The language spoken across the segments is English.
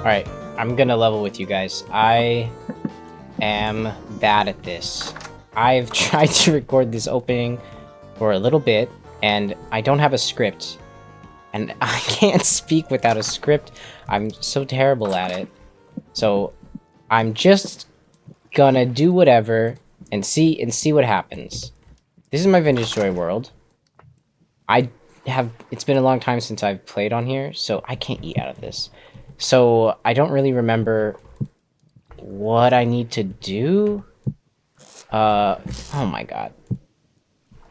Alright, I'm gonna level with you guys. I am bad at this. I've tried to record this opening for a little bit, and I don't have a script. And I can't speak without a script. I'm so terrible at it. So, I'm just gonna do whatever and see what happens. This is my Vintage Toy world. It's been a long time since I've played on here, so I can't eat out of this. So, I don't really remember what I need to do. Oh my god.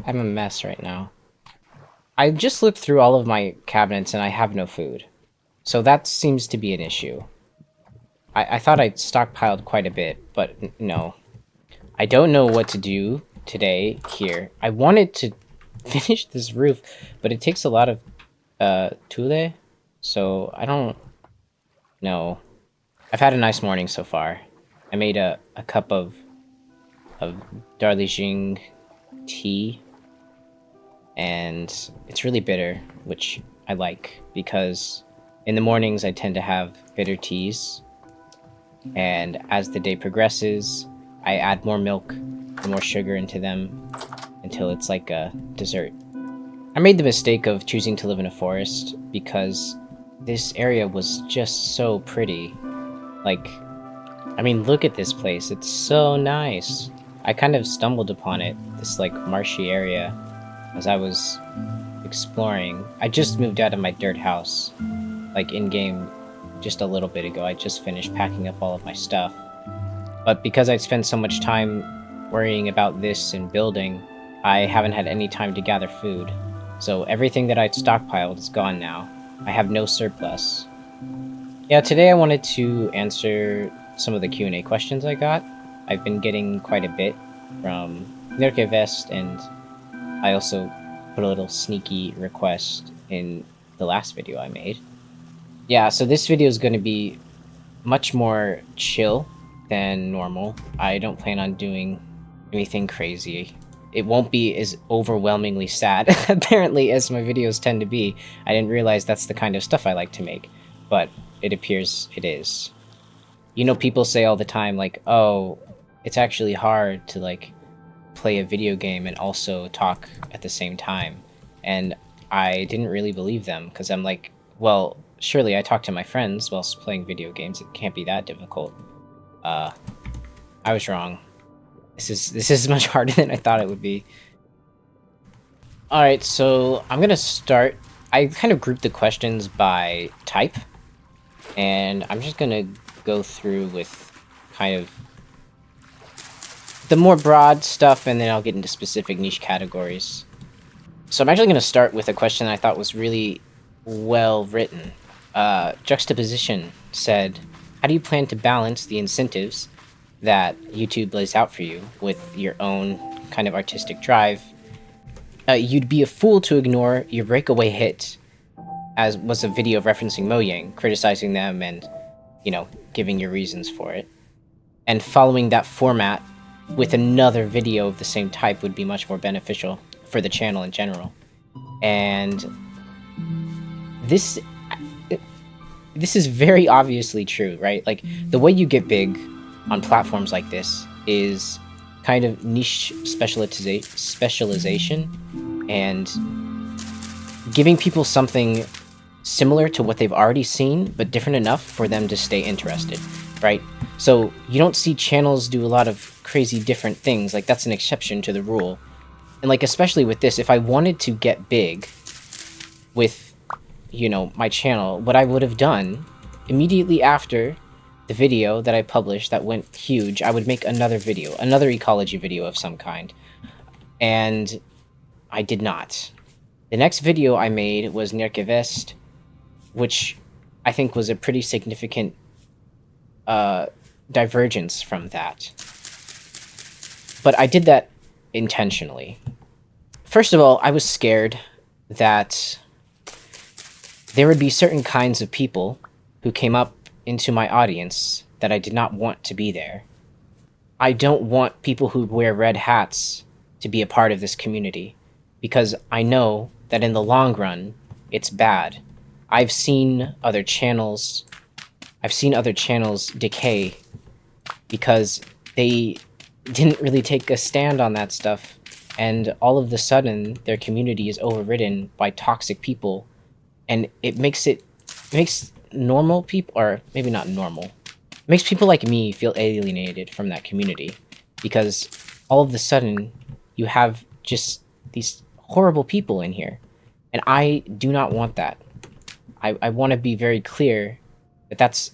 I'm a mess right now. I just looked through all of my cabinets and I have no food. So that seems to be an issue. I thought I'd stockpiled quite a bit, but no. I don't know what to do today here. I wanted to finish this roof, but it takes a lot of tule, so I don't know. I've had a nice morning so far. I made a cup of Darjeeling tea, and it's really bitter, which I like, because in the mornings I tend to have bitter teas, and as the day progresses, I add more milk and more sugar into them until it's like a dessert. I made the mistake of choosing to live in a forest because this area was just so pretty. Like, I mean, look at this place. It's so nice. I kind of stumbled upon it, this like marshy area, as I was exploring. I just moved out of my dirt house, like in-game, just a little bit ago. I just finished packing up all of my stuff. But because I'd spent so much time worrying about this and building, I haven't had any time to gather food. So everything that I'd stockpiled is gone now. I have no surplus. Yeah, today I wanted to answer some of the Q&A questions I got. I've been getting quite a bit from Narke-Vast, and I also put a little sneaky request in the last video I made. Yeah, so this video is going to be much more chill than normal. I don't plan on doing anything crazy. It won't be as overwhelmingly sad, apparently, as my videos tend to be. I didn't realize that's the kind of stuff I like to make, but it appears it is. You know, people say all the time, like, oh, it's actually hard to, like, play a video game and also talk at the same time. And I didn't really believe them, because I'm like, well, surely I talk to my friends whilst playing video games. It can't be that difficult. I was wrong. This is much harder than I thought it would be. Alright, so I'm gonna start. I kind of grouped the questions by type, and I'm just gonna go through with kind of the more broad stuff, and then I'll get into specific niche categories. So I'm actually gonna start with a question I thought was really well written. Juxtaposition said, how do you plan to balance the incentives that YouTube lays out for you with your own kind of artistic drive? You'd be a fool to ignore your breakaway hit, as was a video referencing Mojang, criticizing them and, you know, giving your reasons for it. And following that format with another video of the same type would be much more beneficial for the channel in general. And this is very obviously true, right? Like, the way you get big on platforms like this is kind of niche specialization and giving people something similar to what they've already seen, but different enough for them to stay interested, right? So you don't see channels do a lot of crazy different things. Like, that's an exception to the rule. And like, especially with this, if I wanted to get big with, you know, my channel, what I would have done immediately after the video that I published that went huge, I would make another video, another ecology video of some kind. And I did not. The next video I made was Narke-Vast, which I think was a pretty significant divergence from that. But I did that intentionally. First of all, I was scared that there would be certain kinds of people who came up into my audience that I did not want to be there. I don't want people who wear red hats to be a part of this community, because I know that in the long run, it's bad. I've seen other channels, I've seen other channels decay because they didn't really take a stand on that stuff, and all of a sudden their community is overridden by toxic people, and it makes normal people, or maybe not normal, it makes people like me feel alienated from that community, because all of a sudden you have just these horrible people in here, and I do not want that. I want to be very clear that that's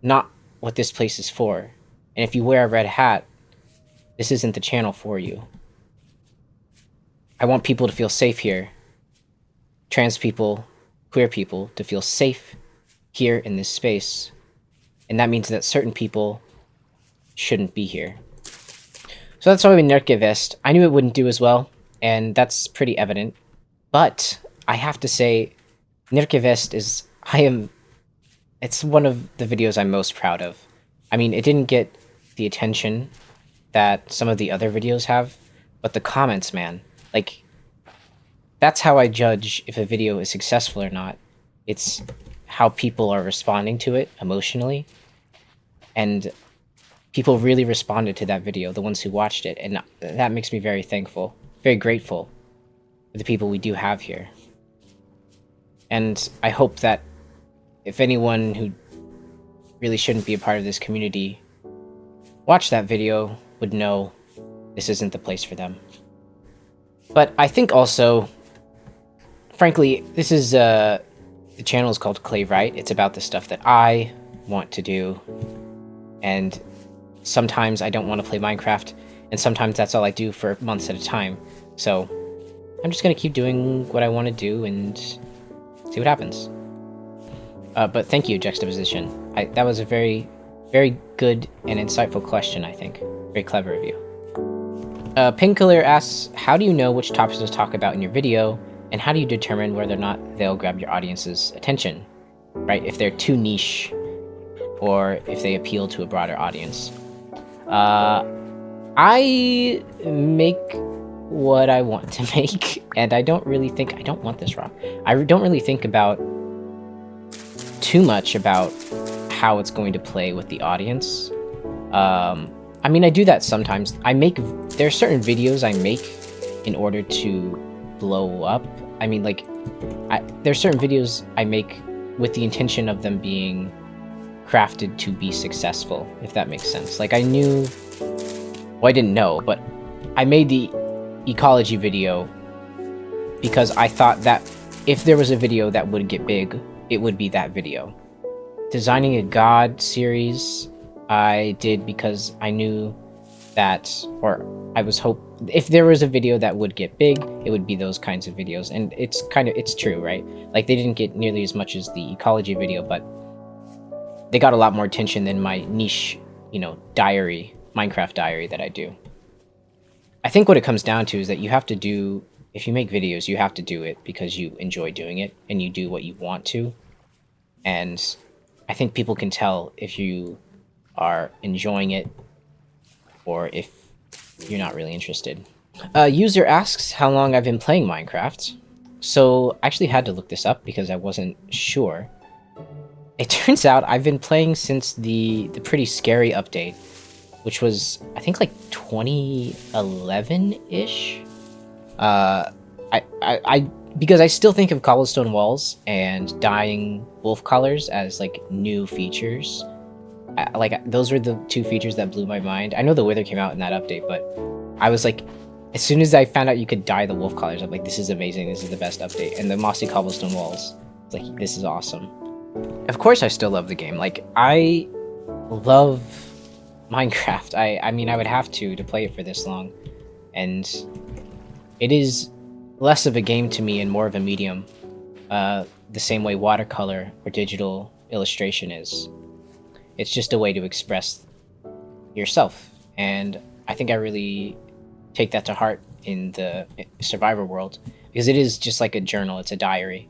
not what this place is for, and if you wear a red hat, this isn't the channel for you. I want people to feel safe here. Trans people, queer people, to feel safe here in this space. And that means that certain people shouldn't be here. So that's why we Narke-Vast. I knew it wouldn't do as well, and that's pretty evident. But I have to say, Narke-Vast is... It's one of the videos I'm most proud of. I mean, it didn't get the attention that some of the other videos have, but the comments, man, like, that's how I judge if a video is successful or not. It's how people are responding to it emotionally, and people really responded to that video, the ones who watched it, and that makes me very thankful, very grateful for the people we do have here. And I hope that if anyone who really shouldn't be a part of this community watched that video, would know this isn't the place for them. But I think also, frankly, this is, the channel is called Clay Right. It's about the stuff that I want to do, and sometimes I don't want to play Minecraft, and sometimes that's all I do for months at a time. So I'm just gonna keep doing what I want to do and see what happens. But thank you, Juxtaposition. That was a very, very good and insightful question, I think. Very clever of you. Painkiller asks, how do you know which topics to talk about in your video, and how do you determine whether or not they'll grab your audience's attention? Right? If they're too niche, or if they appeal to a broader audience. I make what I want to make, and I don't want this rock. I don't really think about too much about how it's going to play with the audience. I mean, I do that sometimes. There are certain videos I make in order to blow up. I mean, like, there are certain videos I make with the intention of them being crafted to be successful, if that makes sense. Like, I didn't know, but I made the Ecology video because I thought that if there was a video that would get big, it would be that video. Designing a God series, I did because I knew that, or I was if there was a video that would get big, it would be those kinds of videos. And it's true, right? Like, they didn't get nearly as much as the Ecology video, but they got a lot more attention than my niche, Minecraft diary that I do. I think what it comes down to is that if you make videos, you have to do it because you enjoy doing it, and you do what you want to. And I think people can tell if you are enjoying it, or if you're not really interested. User asks how long I've been playing Minecraft. So I actually had to look this up because I wasn't sure. It turns out I've been playing since the Pretty Scary update, which was, I think, like 2011-ish. Because I still think of cobblestone walls and dying wolf collars as, like, new features. Those were the two features that blew my mind. I know the Wither came out in that update, but I was like, as soon as I found out you could dye the wolf collars, I'm like, this is amazing, this is the best update. And the mossy cobblestone walls, it's like, this is awesome. Of course I still love the game. Like, I love Minecraft. I mean, I would have to play it for this long. And it is less of a game to me and more of a medium. The same way watercolor or digital illustration is. It's just a way to express yourself. And I think I really take that to heart in the Survivor world, because it is just like a journal. It's a diary.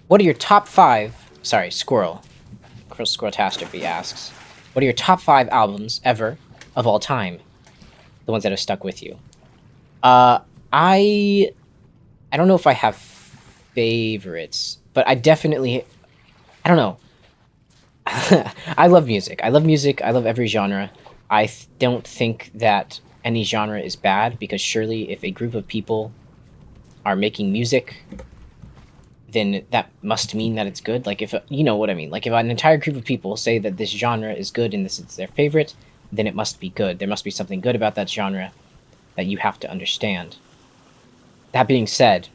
What are your top 5... Sorry, Squirreltastrophe asks, what are your top 5 albums ever of all time? The ones that have stuck with you. I don't know if I have favorites, but I don't know. I love music. I love music. I love every genre. Don't think that any genre is bad because surely if a group of people are making music, then that must mean that it's good. Like if you know what I mean. Like if an entire group of people say that this genre is good and this is their favorite, then it must be good. There must be something good about that genre that you have to understand. That being said,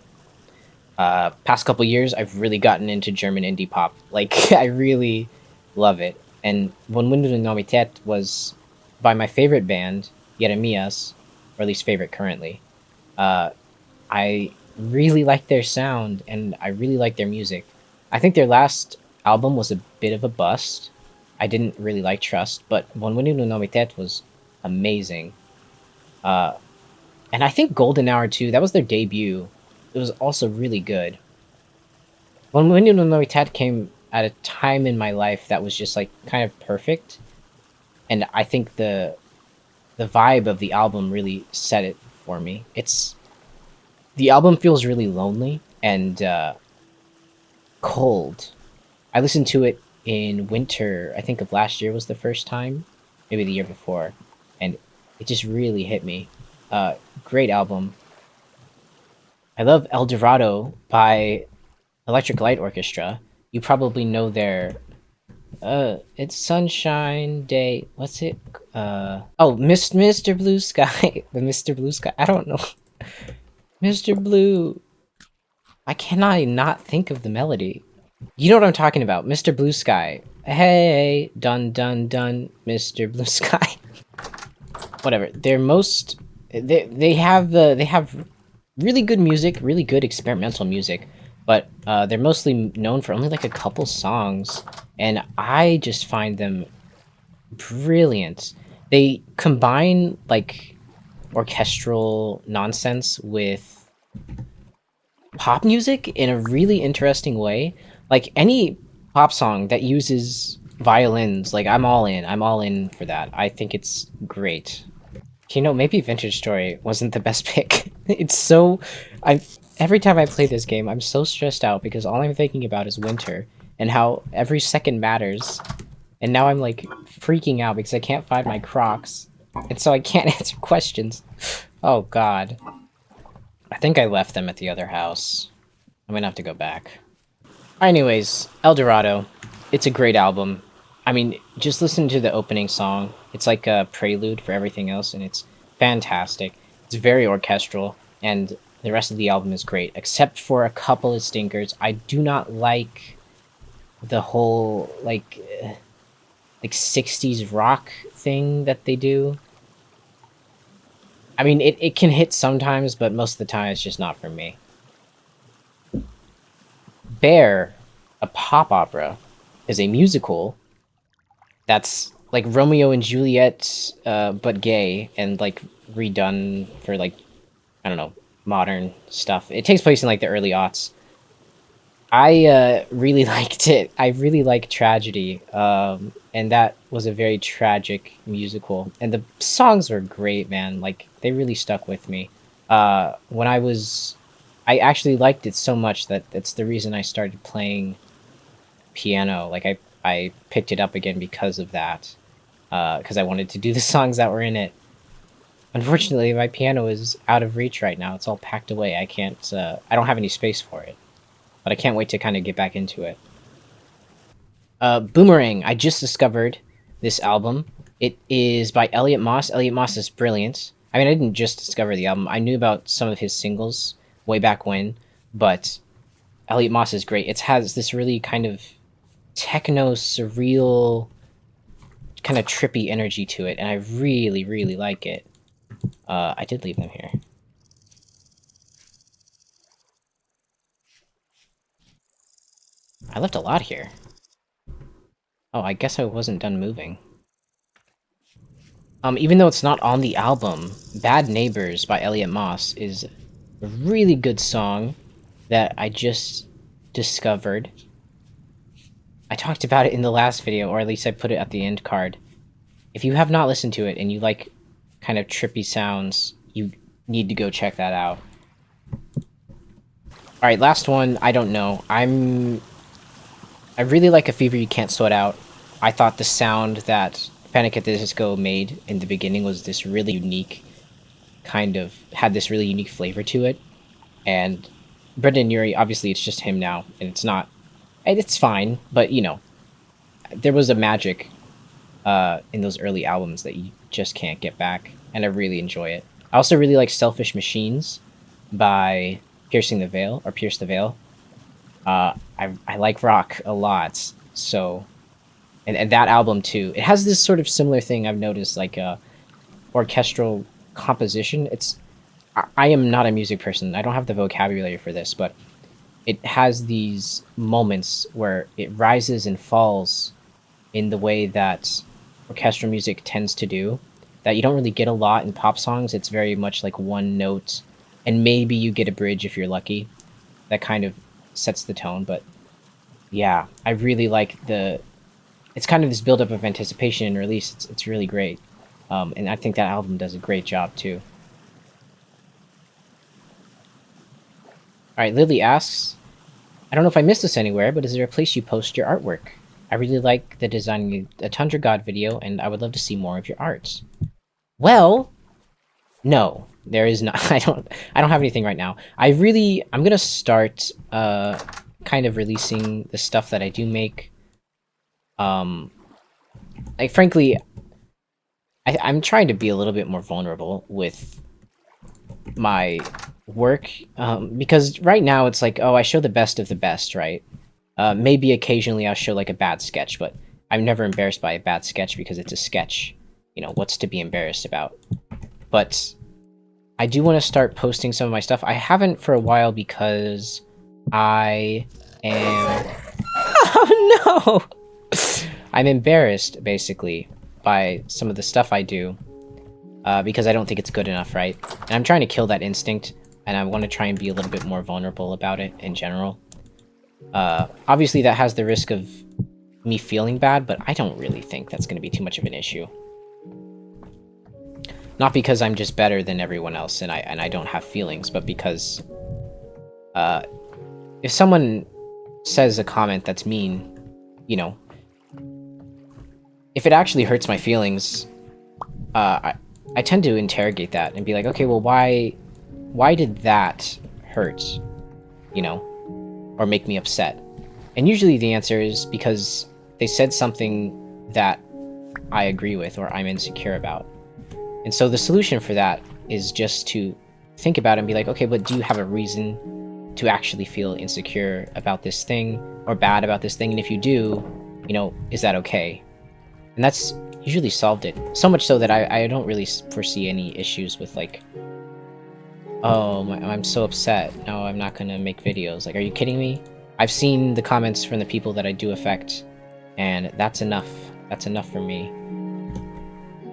past couple years I've really gotten into German indie pop. Like I really love it. And Anonymität was by my favorite band, JEREMIAS, or at least favorite currently. Uh, I really like their sound and I really like their music. I think their last album was a bit of a bust. I didn't really like Trust, but Anonymität was amazing. Uh, and I think Golden Hour too. That was their debut. It was also really good. Anonymität came at a time in my life that was just like kind of perfect, and I think the vibe of the album really set it for me. It's the album feels really lonely and cold. I listened to it in winter. I think of last year was the first time, maybe the year before, and it just really hit me. Great album. I love El Dorado by Electric Light Orchestra. You probably know their it's Sunshine Day. What's it? Oh, Mr. Blue Sky. The Mr. Blue Sky. I don't know. Mr. Blue. I cannot not think of the melody. You know what I'm talking about. Mr. Blue Sky. Hey, dun dun dun, Mr. Blue Sky. Whatever. They have really good music, really good experimental music, but they're mostly known for only like a couple songs, and I just find them brilliant. They combine like orchestral nonsense with pop music in a really interesting way. Like any pop song that uses violins, like I'm all in. I'm all in for that. I think it's great. You know, maybe Vintage Story wasn't the best pick. It's so I every time I play this game, I'm so stressed out because all I'm thinking about is winter and how every second matters. And now I'm like freaking out because I can't find my Crocs. And so I can't answer questions. Oh god. I think I left them at the other house. I'm gonna have to go back. Anyways, El Dorado. It's a great album. I mean, just listen to the opening song. It's like a prelude for everything else, and it's fantastic. It's very orchestral, and the rest of the album is great, except for a couple of stinkers. I do not like the whole like 60s rock thing that they do. I mean, it can hit sometimes, but most of the time it's just not for me. Bear, a pop opera, is a musical that's like Romeo and Juliet, but gay and like redone for like I don't know modern stuff. It takes place in like the early aughts. I really liked it. I really like tragedy, and that was a very tragic musical. And the songs were great, man. Like they really stuck with me. When I actually liked it so much that that's the reason I started playing piano. Like I picked it up again because of that, because I wanted to do the songs that were in it. Unfortunately, my piano is out of reach right now. It's all packed away. I can't. I don't have any space for it. But I can't wait to kind of get back into it. Boomerang. I just discovered this album. It is by Elliot Moss. Elliot Moss is brilliant. I mean, I didn't just discover the album. I knew about some of his singles way back when, but Elliot Moss is great. It has this really kind of techno, surreal, kind of trippy energy to it, and I really, really like it. I did leave them here. I left a lot here. Oh, I guess I wasn't done moving. Even though it's not on the album, Bad Neighbors by Elliot Moss is a really good song that I just discovered. I talked about it in the last video, or at least I put it at the end card. If you have not listened to it and you like kind of trippy sounds, you need to go check that out. Alright, last one, I don't know. I really like A Fever You Can't Sweat Out. I thought the sound that Panic at the Disco made in the beginning was this really unique had this really unique flavor to it. And Brendan Urie, obviously it's just him now, and it's fine, but you know, there was a magic in those early albums that you just can't get back, and I really enjoy it. I also really like Selfish Machines by Pierce the Veil. I like rock a lot, so and that album too. It has this sort of similar thing I've noticed, like orchestral composition. I am not a music person. I don't have the vocabulary for this, but it has these moments where it rises and falls in the way that orchestral music tends to do, that you don't really get a lot in pop songs. It's very much like one note, and maybe you get a bridge if you're lucky. That kind of sets the tone, but yeah, I really like it's kind of this buildup of anticipation and release. It's really great. And I think that album does a great job too. Alright, Lily asks, I don't know if I missed this anywhere, but is there a place you post your artwork? I really like the Designing a Tundra God video, and I would love to see more of your art. Well, no, there is not. I don't have anything right now. I'm gonna start kind of releasing the stuff that I do make. Like frankly, I'm trying to be a little bit more vulnerable with my work, because right now it's like, oh, I show the best of the best, right? Maybe occasionally I'll show like a bad sketch, but I'm never embarrassed by a bad sketch because it's a sketch. You know, what's to be embarrassed about? But I do want to start posting some of my stuff. I haven't for a while because I am... Oh no! I'm embarrassed, basically, by some of the stuff I do, because I don't think it's good enough, right? And I'm trying to kill that instinct, and I want to try and be a little bit more vulnerable about it in general. Obviously that has the risk of me feeling bad, but I don't really think that's going to be too much of an issue. Not because I'm just better than everyone else and I don't have feelings, but because if someone says a comment that's mean, you know, if it actually hurts my feelings, I tend to interrogate that and be like, okay, well, why did that hurt, you know, or make me upset? And usually the answer is because they said something that I agree with or I'm insecure about. And so the solution for that is just to think about it and be like, okay, but do you have a reason to actually feel insecure about this thing or bad about this thing? And if you do, you know, is that okay? And that's usually solved it. So much so that I don't really foresee any issues with like, oh, I'm so upset. No, I'm not gonna make videos. Like, are you kidding me? I've seen the comments from the people that I do affect, and that's enough. That's enough for me.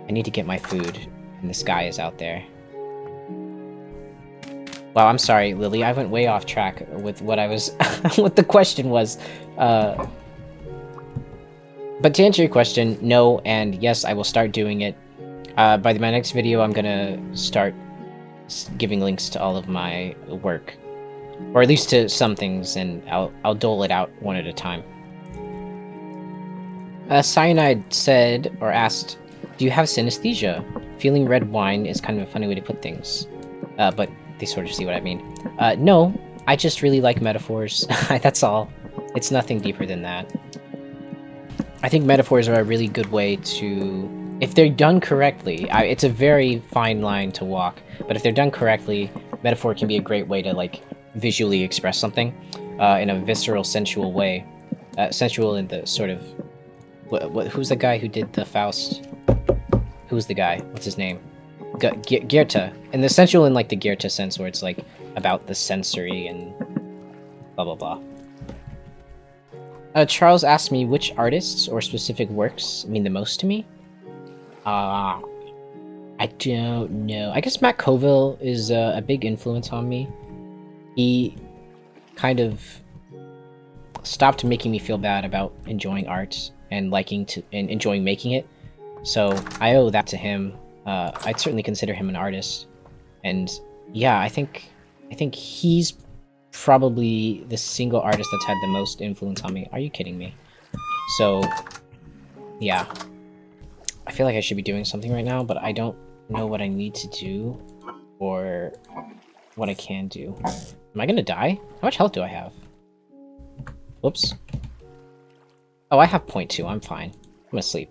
I need to get my food, and this guy is out there. Wow, I'm sorry, Lily. I went way off track with what I was... what the question was. But to answer your question, no, and yes, I will start doing it. By my next video, I'm gonna start giving links to all of my work. Or at least to some things, and I'll dole it out one at a time. Cyanide said, or asked, do you have synesthesia? Feeling red wine is kind of a funny way to put things. But they sort of see what I mean. No, I just really like metaphors. That's all. It's nothing deeper than that. I think metaphors are a really good way to... if they're done correctly, it's a very fine line to walk, but if they're done correctly, metaphor can be a great way to, like, visually express something in a visceral, sensual way. Sensual in the sort of... who's the guy who did the Faust? Who's the guy? What's his name? Goethe. And the sensual in, like, the Goethe sense, where it's, like, about the sensory and blah blah blah. Charles asked me which artists or specific works mean the most to me. I don't know. I guess Matt Colville is a big influence on me. He kind of stopped making me feel bad about enjoying art and enjoying making it. So I owe that to him. I'd certainly consider him an artist. And yeah, I think he's probably the single artist that's had the most influence on me. Are you kidding me? So Yeah. I feel like I should be doing something right now, but I don't know what I need to do or what I can do. Am I gonna die? How much health do I have? Whoops. Oh, I have 0.2. I'm fine. I'm asleep.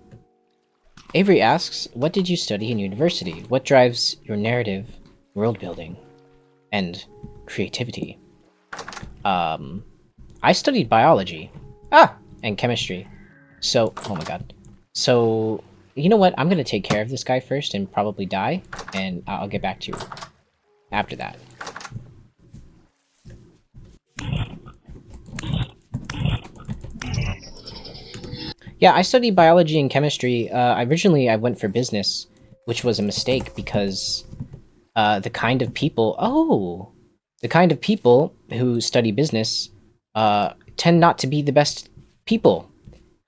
Avery asks, what did you study in university? What drives your narrative, world building, and creativity? I studied biology. And chemistry. So, oh my god. So, you know what? I'm gonna take care of this guy first and probably die, and I'll get back to you after that. Yeah, I studied biology and chemistry. Originally, I went for business, which was a mistake because the kind of people... Oh! The kind of people who study business tend not to be the best people.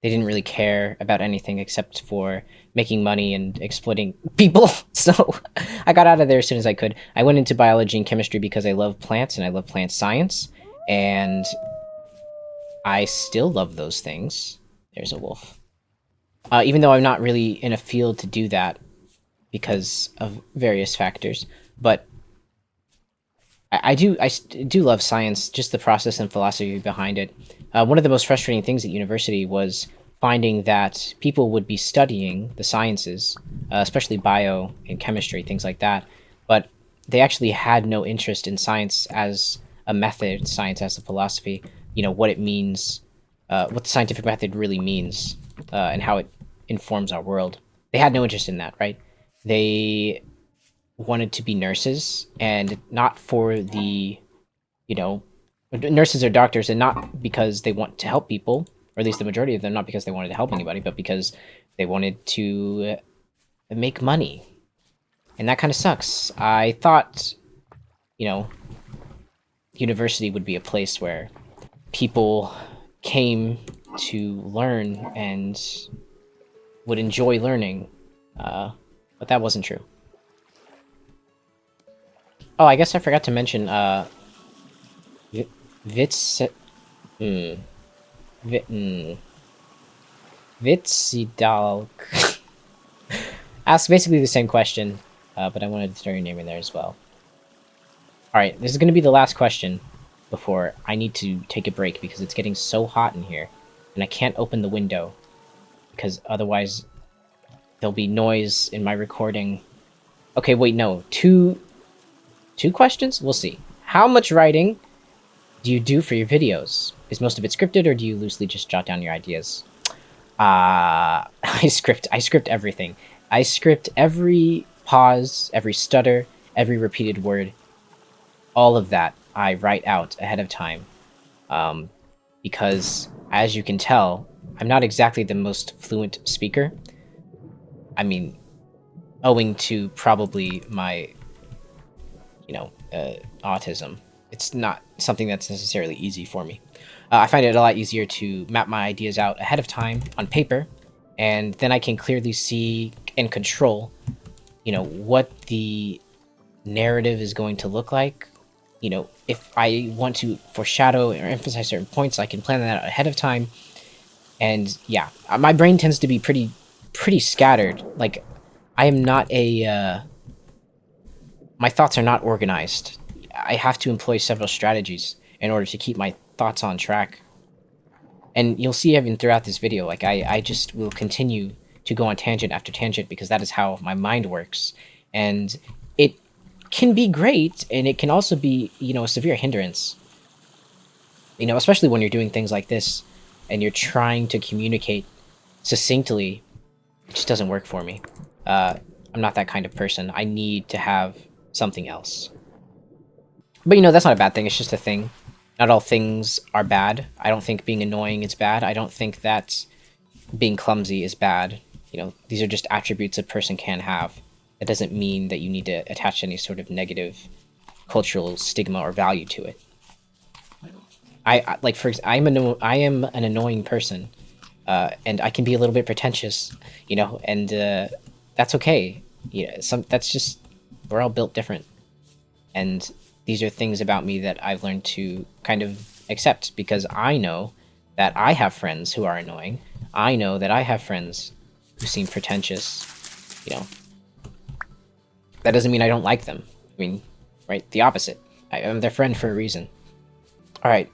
They didn't really care about anything except for making money and exploiting people. So I got out of there as soon as I could. I went into biology and chemistry because I love plants and I love plant science. And I still love those things. There's a wolf. Even though I'm not really in a field to do that because of various factors. But I do love science, just the process and philosophy behind it. One of the most frustrating things at university was finding that people would be studying the sciences, especially bio and chemistry, things like that, but they actually had no interest in science as a method, science as a philosophy, you know, what it means, what the scientific method really means, and how it informs our world. They had no interest in that, right? They wanted to be nurses, and not for the, you know, nurses or doctors, and not because they want to help people, or at least the majority of them, not because they wanted to help anybody, but because they wanted to make money. And that kind of sucks. I thought, you know, university would be a place where people came to learn and would enjoy learning, but that wasn't true. Oh, I guess I forgot to mention, Vits... Vitsidalk asks basically the same question, but I wanted to throw your name in there as well. Alright, this is going to be the last question before I need to take a break because it's getting so hot in here, and I can't open the window because otherwise there'll be noise in my recording. Okay, wait, no. Two questions? We'll see. How much writing do you do for your videos? Is most of it scripted, or do you loosely just jot down your ideas? I script everything. I script every pause, every stutter, every repeated word. All of that I write out ahead of time. Because, as you can tell, I'm not exactly the most fluent speaker. I mean, owing to probably my, you know, autism. It's not something that's necessarily easy for me. I find it a lot easier to map my ideas out ahead of time on paper, and then I can clearly see and control, you know, what the narrative is going to look like. You know, if I want to foreshadow or emphasize certain points, I can plan that out ahead of time. And yeah, my brain tends to be pretty scattered. Like, I am not a, my thoughts are not organized. I have to employ several strategies in order to keep my thoughts on track. And you'll see even throughout this video, like, I just will continue to go on tangent after tangent because that is how my mind works. And it can be great, and it can also be, you know, a severe hindrance. You know, especially when you're doing things like this and you're trying to communicate succinctly, it just doesn't work for me. I'm not that kind of person. I need to have something else. But, you know, that's not a bad thing. It's just a thing. Not all things are bad. I don't think being annoying is bad. I don't think that being clumsy is bad. You know, these are just attributes a person can have. That doesn't mean that you need to attach any sort of negative cultural stigma or value to it. I like, for example, I am an annoying person, and I can be a little bit pretentious, you know, and that's okay. Yeah, that's just, we're all built different, and these are things about me that I've learned to kind of accept because I know that I have friends who are annoying. I know that I have friends who seem pretentious, you know. That doesn't mean I don't like them. I mean, right? The opposite. I'm their friend for a reason. Alright.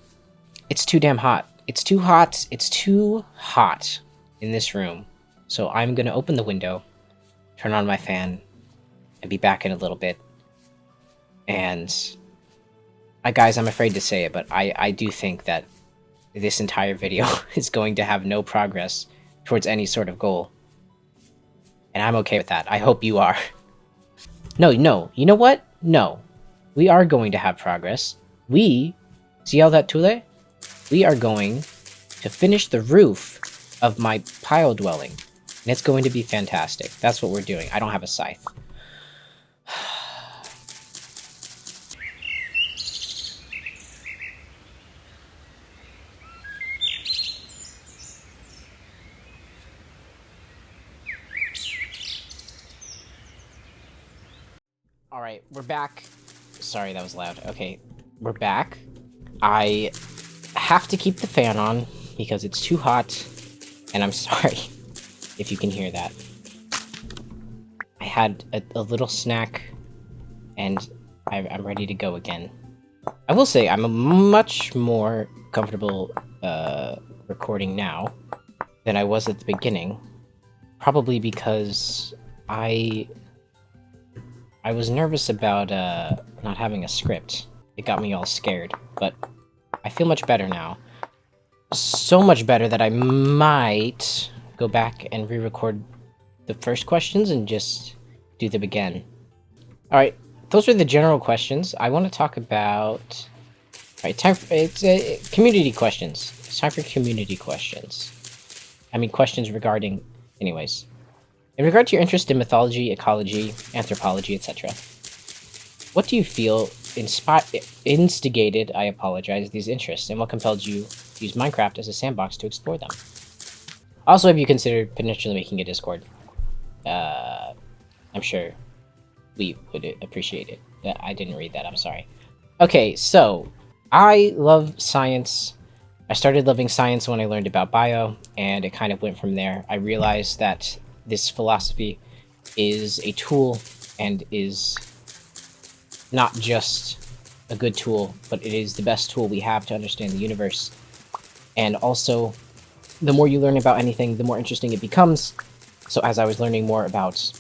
It's too damn hot. It's too hot. It's too hot in this room. So I'm gonna open the window, turn on my fan, and be back in a little bit. And guys, I'm afraid to say it, but I do think that this entire video is going to have no progress towards any sort of goal. And I'm okay with that. I hope you are. No, you know what? No. We are going to have progress. See all that tule? We are going to finish the roof of my pile dwelling. And it's going to be fantastic. That's what we're doing. I don't have a scythe. Alright, we're back. Sorry, that was loud. Okay, we're back. I have to keep the fan on because it's too hot, and I'm sorry if you can hear that. I had a little snack, and I'm ready to go again. I will say I'm much more comfortable recording now than I was at the beginning. Probably because I was nervous about not having a script. It got me all scared, but I feel much better now. So much better that I might go back and re-record the first questions and just do them again. Alright, those are the general questions. I want to talk about... Alright, time for... It's community questions. It's time for community questions. I mean, questions regarding... Anyways. In regard to your interest in mythology, ecology, anthropology, etc., what do you feel instigated, I apologize, these interests, and what compelled you to use Minecraft as a sandbox to explore them? Also, have you considered potentially making a Discord? I'm sure we would appreciate it. I didn't read that, I'm sorry. Okay, so, I love science. I started loving science when I learned about bio, and it kind of went from there. I realized that this philosophy is a tool and is not just a good tool, but it is the best tool we have to understand the universe. And also, the more you learn about anything, the more interesting it becomes. So as I was learning more about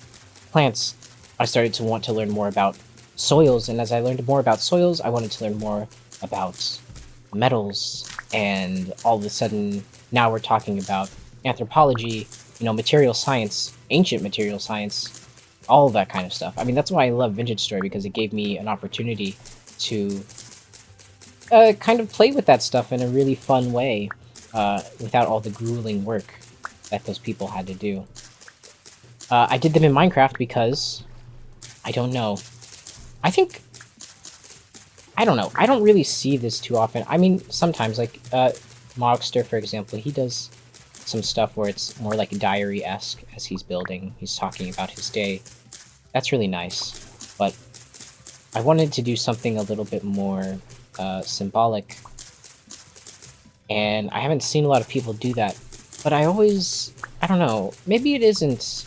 plants, I started to want to learn more about soils, and as I learned more about soils, I wanted to learn more about metals, and all of a sudden, now we're talking about anthropology, you know, material science, ancient material science, all of that kind of stuff. I mean, that's why I love Vintage Story, because it gave me an opportunity to kind of play with that stuff in a really fun way, without all the grueling work that those people had to do. I did them in Minecraft because, I don't know, I don't know, I don't really see this too often. I mean, sometimes, like, Mogster, for example, he does some stuff where it's more like diary-esque as he's building. He's talking about his day. That's really nice, but I wanted to do something a little bit more symbolic, and I haven't seen a lot of people do that, but I don't know, maybe it isn't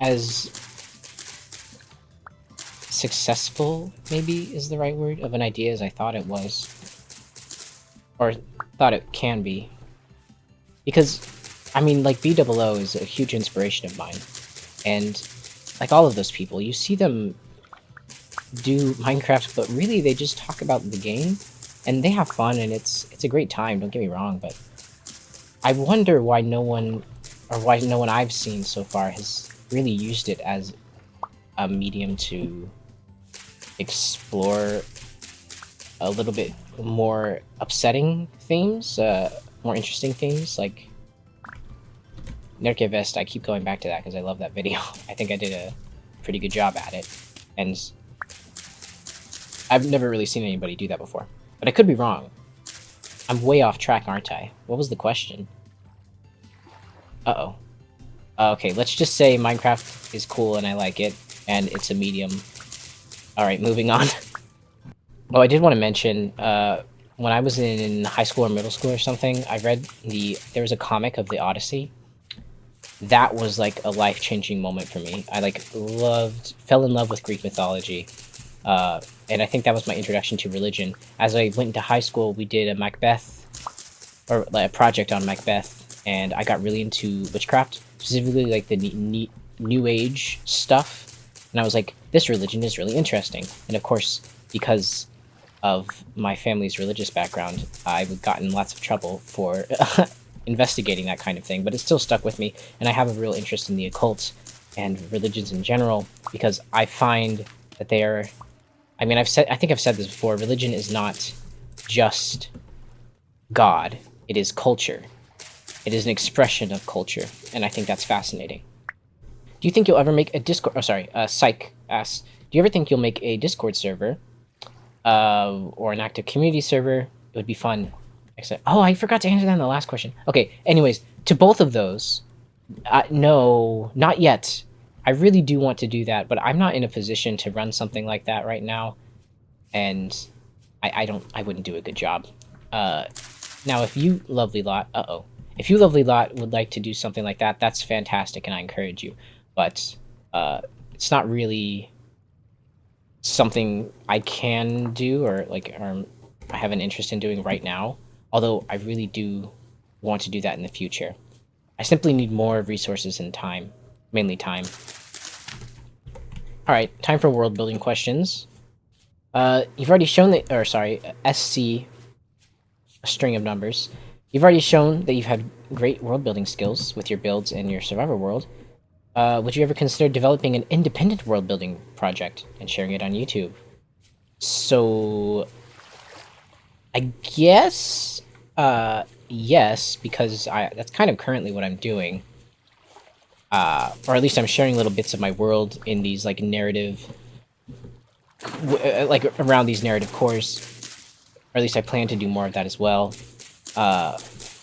as successful, maybe is the right word, of an idea as I thought it was, or thought it can be. Because, I mean, like, BOO is a huge inspiration of mine, and like all of those people, you see them do Minecraft, but really they just talk about the game, and they have fun, and it's a great time, don't get me wrong, but I wonder why no one I've seen so far has really used it as a medium to explore a little bit more upsetting themes, more interesting themes, like Narke-Vast. I keep going back to that because I love that video. I think I did a pretty good job at it, and I've never really seen anybody do that before. But I could be wrong. I'm way off track, aren't I? What was the question? Uh-oh. Okay, let's just say Minecraft is cool and I like it, and it's a medium. Alright, moving on. Oh, I did want to mention, when I was in high school or middle school or something, I read there was a comic of the Odyssey. That was like a life-changing moment for me. I like fell in love with Greek mythology. And I think that was my introduction to religion. As I went into high school, we did a Macbeth, or like, a project on Macbeth, and I got really into witchcraft, specifically like the neat New Age stuff. And I was like, this religion is really interesting. And of course, because of my family's religious background, I've gotten lots of trouble for investigating that kind of thing, but it still stuck with me, and I have a real interest in the occult and religions in general, because I find that they are... I mean, I think I've said this before, religion is not just God, it is culture. It is an expression of culture, and I think that's fascinating. Do you think you'll ever make a Discord... Oh, sorry, Psych asks, do you ever think you'll make a Discord server, or an active community server? It would be fun. Oh, I forgot to answer that in the last question. Okay, anyways, to both of those, no, not yet. I really do want to do that, but I'm not in a position to run something like that right now, and I wouldn't do a good job. Now, if you lovely lot, if you lovely lot would like to do something like that, that's fantastic, and I encourage you. But it's not really something I can do, or I have an interest in doing right now. Although I really do want to do that in the future. I simply need more resources and time. Mainly time. Alright, time for world building questions. You've already shown that... Or, sorry, SC, a string of numbers. You've already shown that you've had great world building skills with your builds and your survivor world. Would you ever consider developing an independent world building project and sharing it on YouTube? So... I guess... yes, because that's kind of currently what I'm doing. Or at least I'm sharing little bits of my world in these, like, narrative... like, around these narrative cores. Or at least I plan to do more of that as well.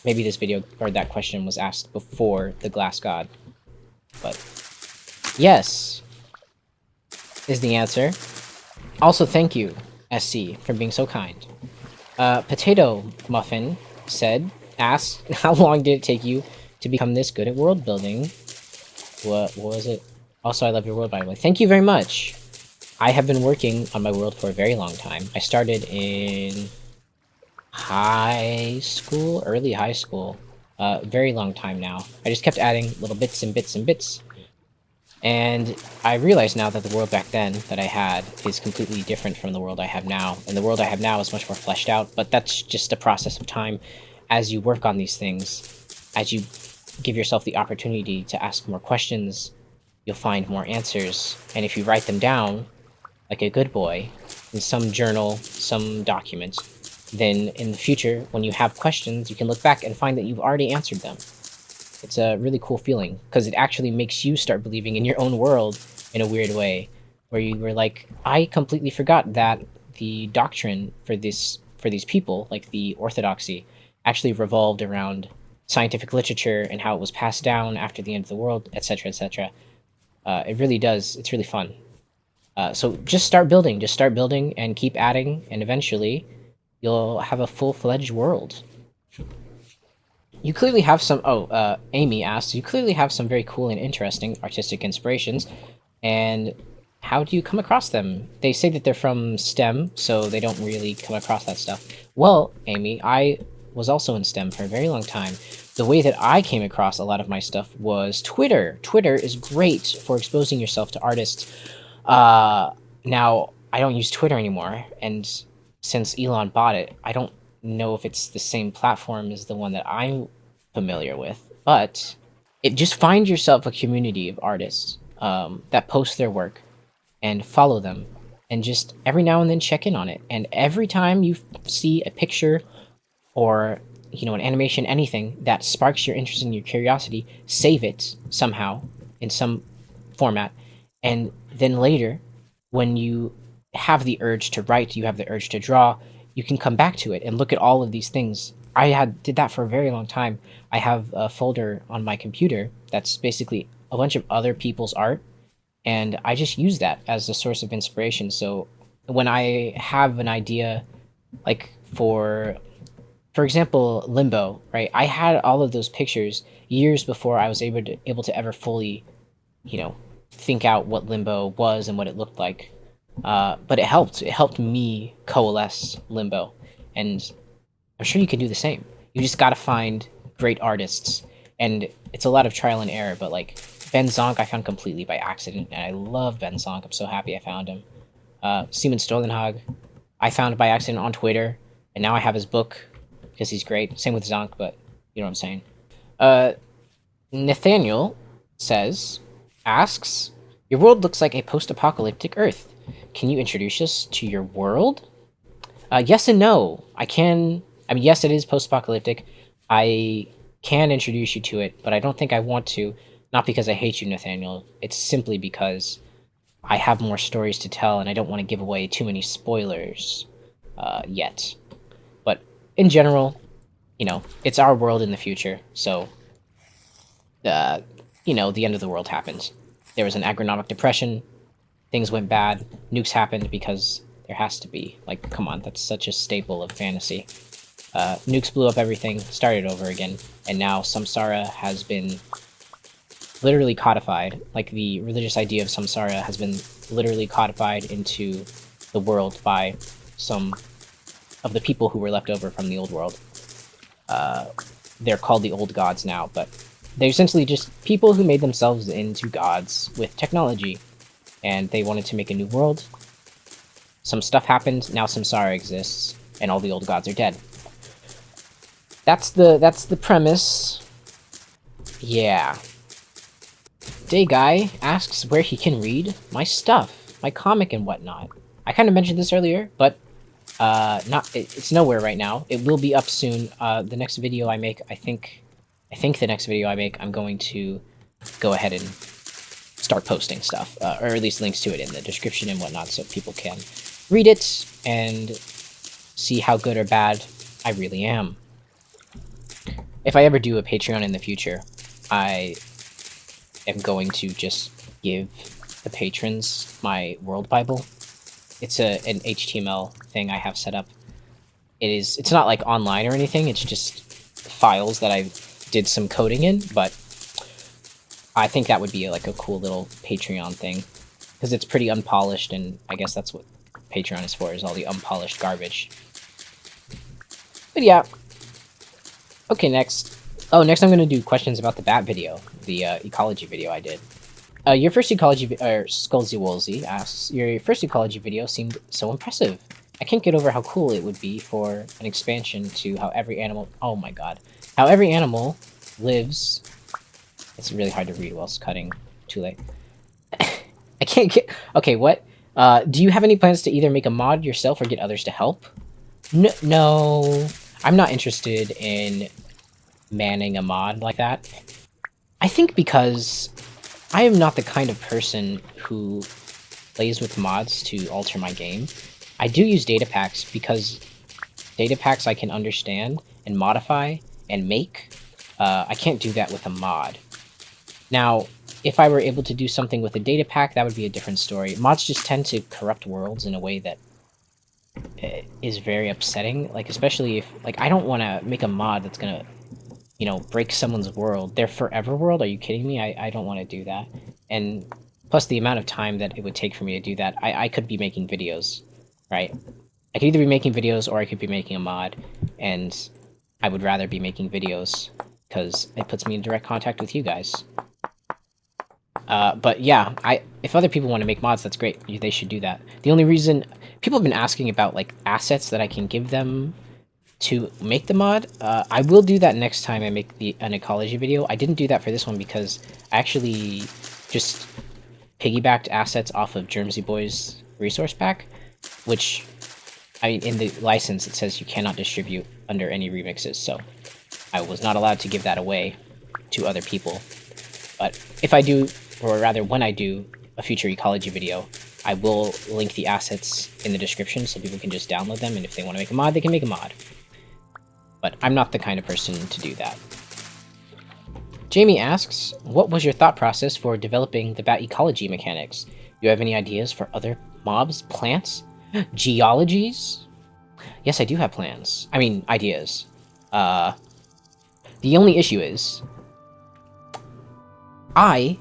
Maybe this video, or that question was asked before the Glass God. But, yes, is the answer. Also, thank you, SC, for being so kind. Potato Muffin asked, how long did it take you to become this good at world building? What was it? Also, I love your world, by the way. Thank you very much. I have been working on my world for a very long time. I started in high school, early high school. Very long time now. I just kept adding little bits and bits and bits. And I realize now that the world back then that I had is completely different from the world I have now. And the world I have now is much more fleshed out, but that's just a process of time. As you work on these things, as you give yourself the opportunity to ask more questions, you'll find more answers. And if you write them down, like a good boy, in some journal, some document, then in the future, when you have questions, you can look back and find that you've already answered them. It's a really cool feeling, because it actually makes you start believing in your own world in a weird way, where you were like, I completely forgot that the doctrine for these people, like the orthodoxy, actually revolved around scientific literature and how it was passed down after the end of the world, etc., etc. It really does. It's really fun. So just start building, and keep adding, and eventually you'll have a full-fledged world. You clearly have some... Amy asked, you clearly have some very cool and interesting artistic inspirations, and how do you come across them? They say that they're from STEM, so they don't really come across that stuff. Well, Amy, I was also in STEM for a very long time. The way that I came across a lot of my stuff was Twitter. Twitter is great for exposing yourself to artists. Now, I don't use Twitter anymore, and since Elon bought it, I don't know if it's the same platform as the one that I'm familiar with, but just find yourself a community of artists that post their work and follow them, and just every now and then check in on it. And every time you see a picture or an animation, anything that sparks your interest and your curiosity, save it somehow in some format, and then later, when you have the urge to write, you have the urge to draw, you can come back to it and look at all of these things. I did that for a very long time. I have a folder on my computer that's basically a bunch of other people's art, and I just use that as a source of inspiration. So when I have an idea Like for example, Limbo, right? I had all of those pictures years before I was able to ever fully, you know, think out what Limbo was and what it looked like. But it helped. It helped me coalesce Limbo, and I'm sure you can do the same. You just gotta find great artists, and it's a lot of trial and error. But like Ben Zonk, I found completely by accident, and I love Ben Zonk. I'm so happy I found him. Simon Stolenhag, I found by accident on Twitter, and now I have his book because he's great. Same with Zonk, but you know what I'm saying. Uh, Nathaniel asks, your world looks like a post-apocalyptic Earth. Can you introduce us to your world? Yes and no. I mean, yes, it is post-apocalyptic. I can introduce you to it, but I don't think I want to. Not because I hate you, Nathaniel. It's simply because I have more stories to tell, and I don't want to give away too many spoilers yet. But in general, it's our world in the future, so uh, the end of the world happens. There was an agronomic depression. Things went bad. Nukes happened because there has to be. Like, come on, that's such a staple of fantasy. Nukes blew up everything, started over again, and now samsara has been literally codified. Like, the religious idea of samsara has been literally codified into the world by some of the people who were left over from the old world. They're called the old gods now, but they're essentially just people who made themselves into gods with technology, and they wanted to make a new world. Some stuff happened, now samsara exists, and all the old gods are dead. That's the premise. Yeah. Day Guy asks where he can read my stuff, my comic and whatnot. I kind of mentioned this earlier, but it's nowhere right now. It will be up soon. The next video I make, I think the next video I make, I'm going to go ahead and start posting stuff, or at least links to it in the description and whatnot, so people can read it and see how good or bad I really am. If I ever do a Patreon in the future, I am going to just give the patrons my World Bible. It's an HTML thing I have set up. It's not like online or anything, it's just files that I did some coding in, but I think that would be like a cool little Patreon thing, because it's pretty unpolished, and I guess that's what Patreon is for, is all the unpolished garbage. But yeah. Okay, next. Oh, next I'm going to do questions about the bat video, the ecology video I did. Your first ecology, or Skullsy Woolsey asks, your first ecology video seemed so impressive. I can't get over how cool it would be for an expansion to how every animal, oh my god, how every animal lives. It's really hard to read while cutting. Too late. I can't get, okay, what? Do you have any plans to either make a mod yourself or get others to help? No, I'm not interested in manning a mod like that. I think because I am not the kind of person who plays with mods to alter my game. I do use data packs because data packs I can understand and modify and make. I can't do that with a mod. Now, if I were able to do something with a data pack, that would be a different story. Mods just tend to corrupt worlds in a way that is very upsetting. Like, especially if, like, I don't want to make a mod that's gonna, break someone's world. Their forever world? Are you kidding me? I don't want to do that. And plus the amount of time that it would take for me to do that, I could be making videos, right? I could either be making videos or I could be making a mod, and I would rather be making videos because it puts me in direct contact with you guys. But yeah, if other people want to make mods, that's great. They should do that. The only reason people have been asking about like assets that I can give them to make the mod, I will do that next time I make an ecology video. I didn't do that for this one because I actually just piggybacked assets off of Germsy Boy's resource pack, which, I mean, in the license it says you cannot distribute under any remixes, so I was not allowed to give that away to other people. But if I do, or rather when I do a future ecology video, I will link the assets in the description so people can just download them, and if they want to make a mod, they can make a mod. But I'm not the kind of person to do that. Jamie asks, what was your thought process for developing the bat ecology mechanics? Do you have any ideas for other mobs, plants, geologies? Yes, I do have plans. I mean, ideas. The only issue is, I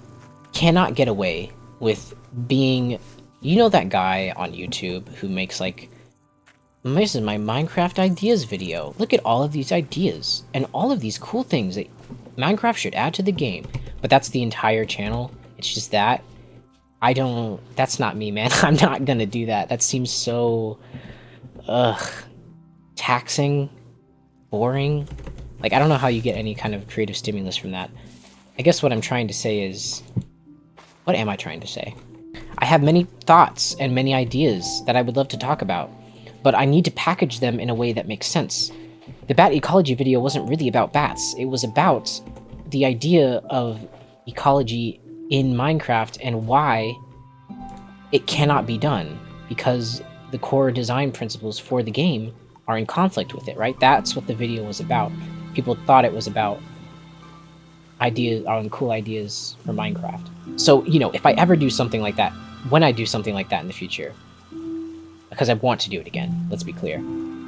cannot get away with being... You know that guy on YouTube who makes, like, this is my Minecraft ideas video. Look at all of these ideas, and all of these cool things that Minecraft should add to the game. But that's the entire channel. It's just that. I don't... That's not me, man. I'm not gonna do that. That seems so... taxing. Boring. Like, I don't know how you get any kind of creative stimulus from that. I guess what I'm trying to say is... What am I trying to say? I have many thoughts and many ideas that I would love to talk about, but I need to package them in a way that makes sense. The bat ecology video wasn't really about bats. It was about the idea of ecology in Minecraft and why it cannot be done, because the core design principles for the game are in conflict with it, right? That's what the video was about. People thought it was about ideas on cool ideas for Minecraft. So, you know, if I ever do something like that, when I do something like that in the future, because I want to do it again, let's be clear,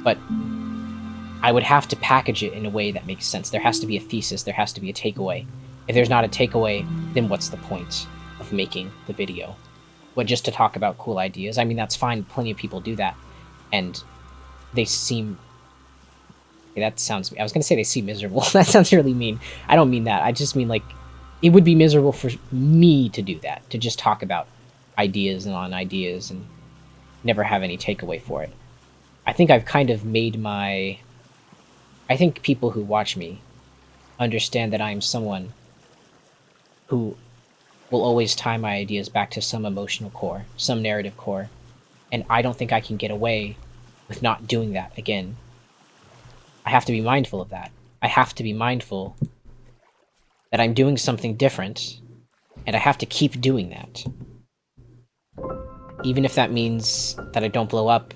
but I would have to package it in a way that makes sense. There has to be a thesis, there has to be a takeaway. If there's not a takeaway, then what's the point of making the video? What, just to talk about cool ideas? I mean, that's fine, plenty of people do that, and they seem... That sounds... I was gonna say they seem miserable. That sounds really mean. I don't mean that. I just mean, like, it would be miserable for me to do that, to just talk about ideas and on ideas and never have any takeaway for it. I think I've kind of made my... I think people who watch me understand that I am someone who will always tie my ideas back to some emotional core, some narrative core, and I don't think I can get away with not doing that again. I have to be mindful of that. I have to be mindful that I'm doing something different, and I have to keep doing that. Even if that means that I don't blow up,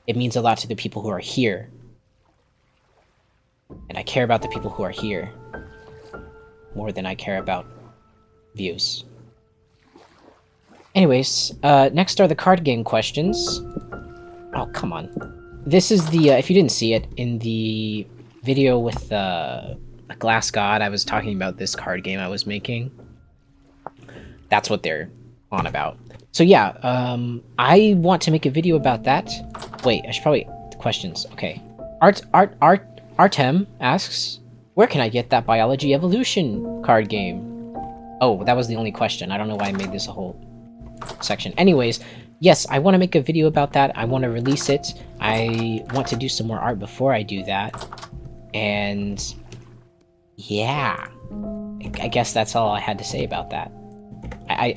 it means a lot to the people who are here. And I care about the people who are here more than I care about views. Anyways, next are the card game questions. Oh, come on. This is the, if you didn't see it, in the video with a glass god, I was talking about this card game I was making. That's what they're on about. So yeah, I want to make a video about that. Wait, I should probably... Questions, okay. Artem asks, where can I get that biology evolution card game? Oh, that was the only question. I don't know why I made this a whole section. Anyways, yes, I want to make a video about that. I want to release it. I want to do some more art before I do that. And yeah, I guess that's all I had to say about that.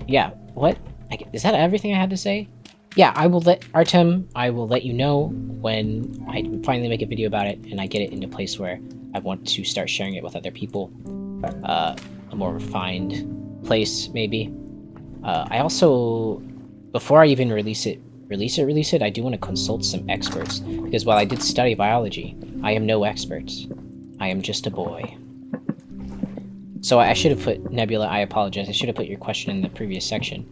Yeah, what? Is that everything I had to say? Yeah, I will let Artem, I will let you know when I finally make a video about it and I get it into a place where I want to start sharing it with other people. A more refined place, maybe. I also, before I even release it, I do want to consult some experts, because while I did study biology, I am no expert. I am just a boy. So I should have put, Nebula, I apologize, I should have put your question in the previous section.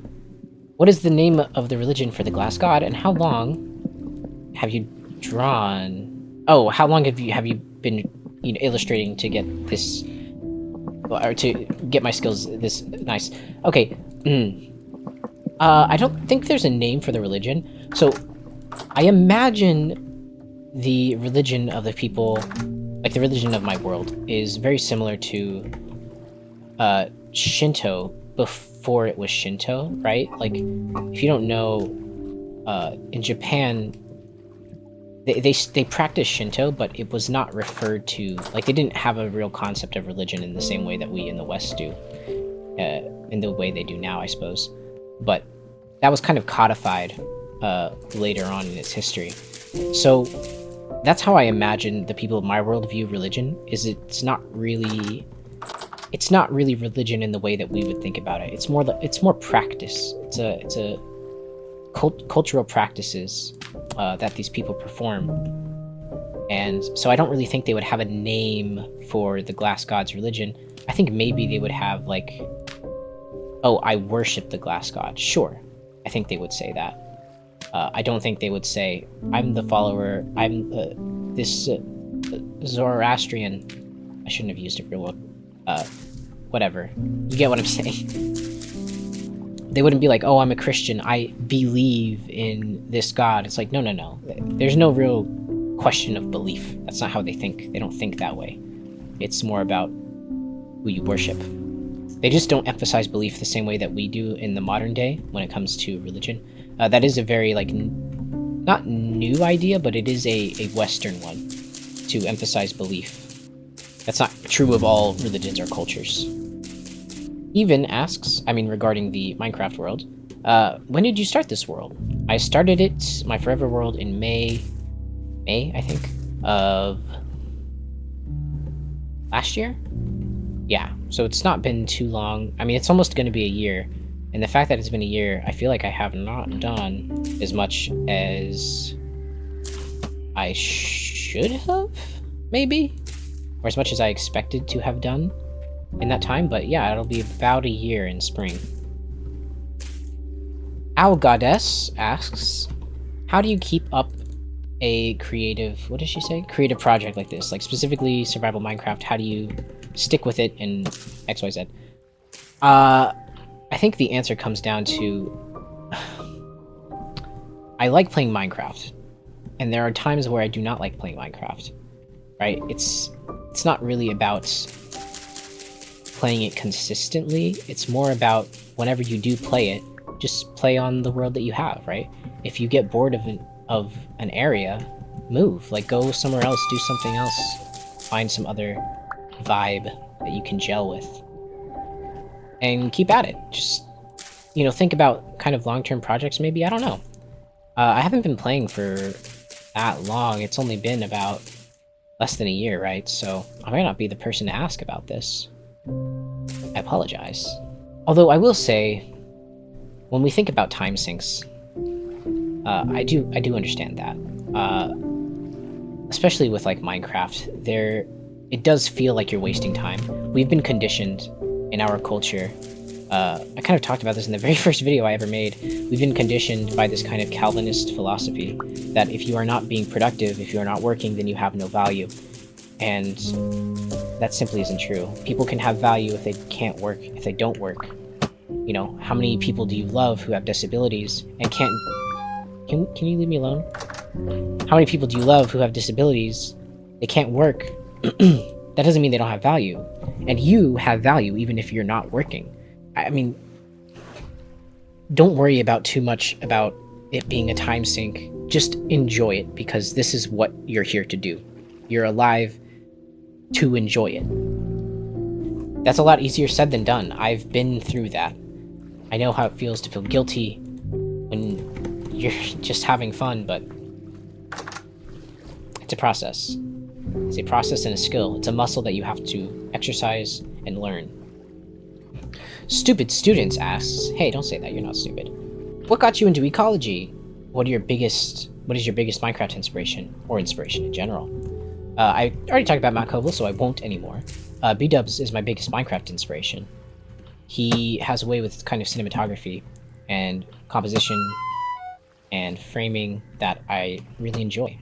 What is the name of the religion for the glass god, and how long have you drawn... Oh, how long have you been, you know, illustrating to get this... or to get my skills this nice? Okay, I don't think there's a name for the religion. So, I imagine the religion of the people, like the religion of my world, is very similar to Shinto before it was Shinto, right? Like, if you don't know, in Japan, they practiced Shinto, but it was not referred to, like, they didn't have a real concept of religion in the same way that we in the West do, in the way they do now, I suppose. But that was kind of codified later on in its history. So that's how I imagine the people of my world view religion, is it's not really religion in the way that we would think about it. It's more practice. It's a cultural practices that these people perform. And so I don't really think they would have a name for the glass god's religion. I think maybe they would have, like, oh, I worship the glass god. Sure, I think they would say that. I don't think they would say, I'm the follower, I'm this Zoroastrian. I shouldn't have used a real word. Whatever. You get what I'm saying. They wouldn't be like, oh, I'm a Christian, I believe in this God. It's like, no. There's no real question of belief. That's not how they think. They don't think that way. It's more about who you worship. They just don't emphasize belief the same way that we do in the modern day when it comes to religion. That is a very, like, not new idea, but it is a Western one to emphasize belief. That's not true of all religions or cultures. Even asks, regarding the Minecraft world, when did you start this world? I started it, my forever world, in May, I think, of last year? Yeah, so it's not been too long. It's almost going to be a year. And the fact that it's been a year, I feel like I have not done as much as I should have, maybe? Or as much as I expected to have done in that time. But yeah, it'll be about a year in spring. Owl Goddess asks, how do you keep up a creative, what does she say? Creative project like this, like specifically survival Minecraft. How do you stick with it in XYZ? I think the answer comes down to I like playing Minecraft, and there are times where I do not like playing Minecraft, right? It's not really about playing it consistently. It's more about whenever you do play it, just play on the world that you have, right? If you get bored of an area, move. Like, go somewhere else, do something else, find some other vibe that you can gel with, and keep at it. Just, think about kind of long-term projects, maybe. I don't know. I haven't been playing for that long. It's only been about less than a year, right? So I might not be the person to ask about this. I apologize. Although I will say, when we think about time sinks, I do understand that. Especially with, like, Minecraft, it does feel like you're wasting time. We've been conditioned in our culture. I kind of talked about this in the very first video I ever made. We've been conditioned by this kind of Calvinist philosophy that if you are not being productive, if you are not working, then you have no value. And that simply isn't true. People can have value if they can't work, if they don't work. How many people do you love who have disabilities and can't... Can you leave me alone? How many people do you love who have disabilities, they can't work? That doesn't mean they don't have value. And you have value even if you're not working. Don't worry about too much about it being a time sink. Just enjoy it, because this is what you're here to do. You're alive to enjoy it. That's a lot easier said than done. I've been through that. I know how it feels to feel guilty when you're just having fun, but it's a process. It's a process and a skill. It's a muscle that you have to exercise and learn. Stupid Students asks, hey, don't say that, you're not stupid. What got you into ecology? What is your biggest Minecraft inspiration, or inspiration in general? I already talked about Matt Koval, so I won't anymore. B-Dubs is my biggest Minecraft inspiration. He has a way with kind of cinematography and composition and framing that I really enjoy.